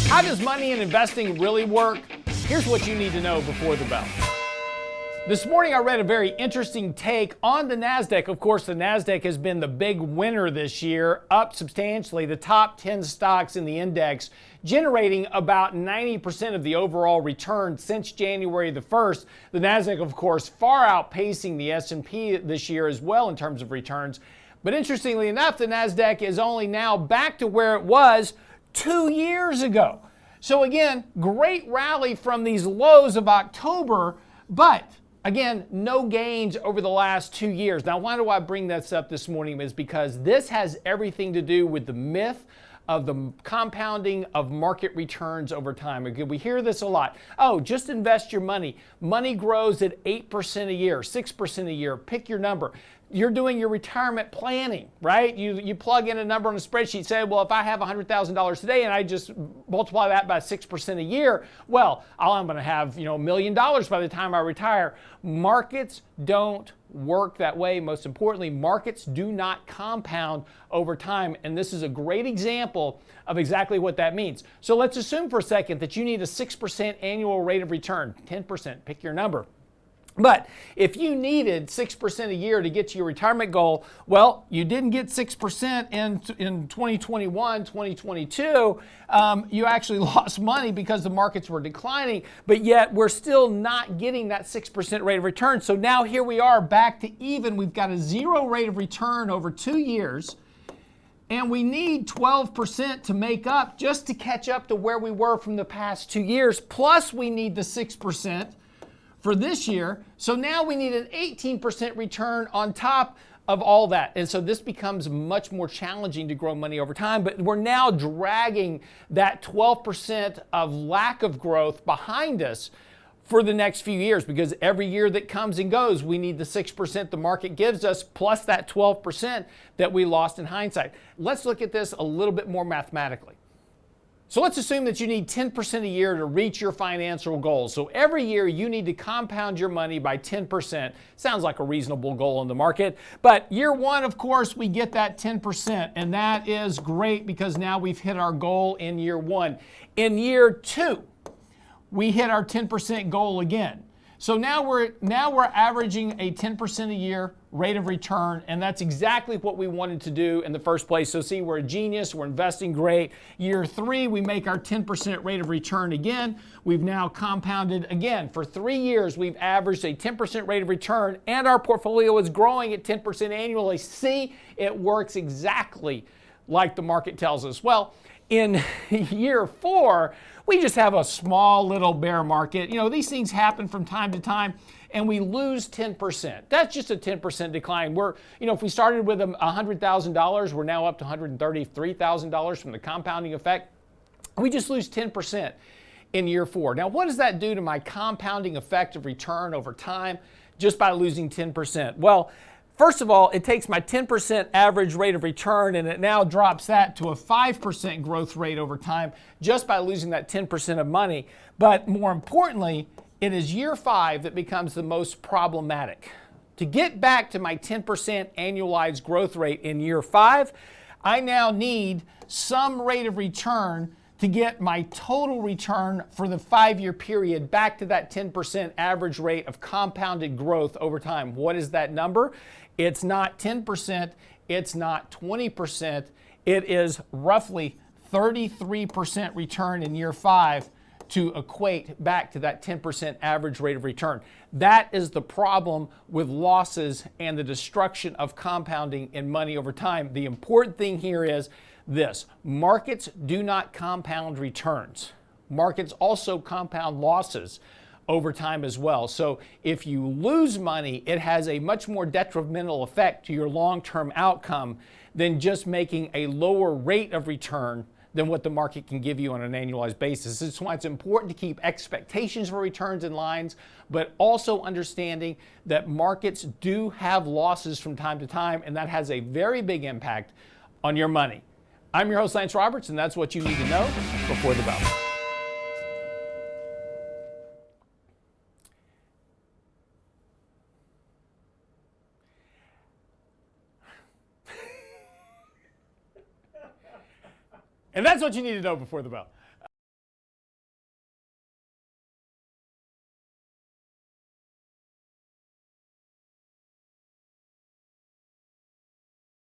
How does money and investing really work? Here's what you need to know before the bell. This morning I read a very interesting take on the NASDAQ. Of course, the NASDAQ has been the big winner this year, up substantially. The top 10 stocks in the index generating about 90% of the overall return since January the 1st. The NASDAQ, of course, far outpacing the S&P this year as well in terms of returns. But interestingly enough, the NASDAQ is only now back to where it was 2 years ago. So again, great rally from these lows of October, but again, no gains over the last 2 years. Now, why do I bring this up this morning? Is because this has everything to do with the myth of the compounding of market returns over time. Again, we hear this a lot. Oh, just invest your money. Money grows at 8% a year, 6% a year. Pick your number. You're doing your retirement planning, right? You plug in a number on a spreadsheet, say, well, if I have $100,000 today and I just multiply that by 6% a year, well, I'm going to have $1 million by the time I retire. Markets don't work that way. Most importantly, markets do not compound over time, and this is a great example of exactly what that means. So let's assume for a second that you need a 6% annual rate of return, 10%, pick your number. But if you needed 6% a year to get to your retirement goal, well, you didn't get 6% in 2021, 2022. You actually lost money because the markets were declining, but yet we're still not getting that 6% rate of return. So now here we are back to even. We've got a 0 rate of return over 2 years, and we need 12% to make up just to catch up to where we were from the past 2 years. Plus we need the 6% for this year. So now we need an 18% return on top of all that. And so this becomes much more challenging to grow money over time, but we're now dragging that 12% of lack of growth behind us for the next few years, because every year that comes and goes, we need the 6% the market gives us plus that 12% that we lost in hindsight. Let's look at this a little bit more mathematically. So let's assume that you need 10% a year to reach your financial goals. So every year you need to compound your money by 10%. Sounds like a reasonable goal in the market. But year one, of course, we get that 10%. And that is great because now we've hit our goal in year one. In year two, we hit our 10% goal again. So now we're averaging a 10% a year rate of return, and that's exactly what we wanted to do in the first place. So see, we're a genius, we're investing great. Year three, we make our 10% rate of return again. We've now compounded again. For 3 years, we've averaged a 10% rate of return, and our portfolio is growing at 10% annually. See, it works exactly like the market tells us. Well, in year four, we just have a small little bear market. These things happen from time to time, and we lose 10%. That's just a 10% decline. If we started with $100,000, we're now up to $133,000 from the compounding effect. We just lose 10% in year four. Now, what does that do to my compounding effect of return over time just by losing 10%? Well, first of all, it takes my 10% average rate of return and it now drops that to a 5% growth rate over time just by losing that 10% of money. But more importantly, it is year five that becomes the most problematic. To get back to my 10% annualized growth rate in year five, I now need some rate of return to get my total return for the 5-year period back to that 10% average rate of compounded growth over time. What is that number? It's not 10%, it's not 20%, it is roughly 33% return in year five to equate back to that 10% average rate of return. That is the problem with losses and the destruction of compounding in money over time. The important thing here is this: markets do not compound returns. Markets also compound losses over time as well. So if you lose money, it has a much more detrimental effect to your long-term outcome than just making a lower rate of return than what the market can give you on an annualized basis. This is why it's important to keep expectations for returns in lines, but also understanding that markets do have losses from time to time, and that has a very big impact on your money. I'm your host, Lance Roberts, and that's what you need to know before the bell. And that's what you need to know before the bell.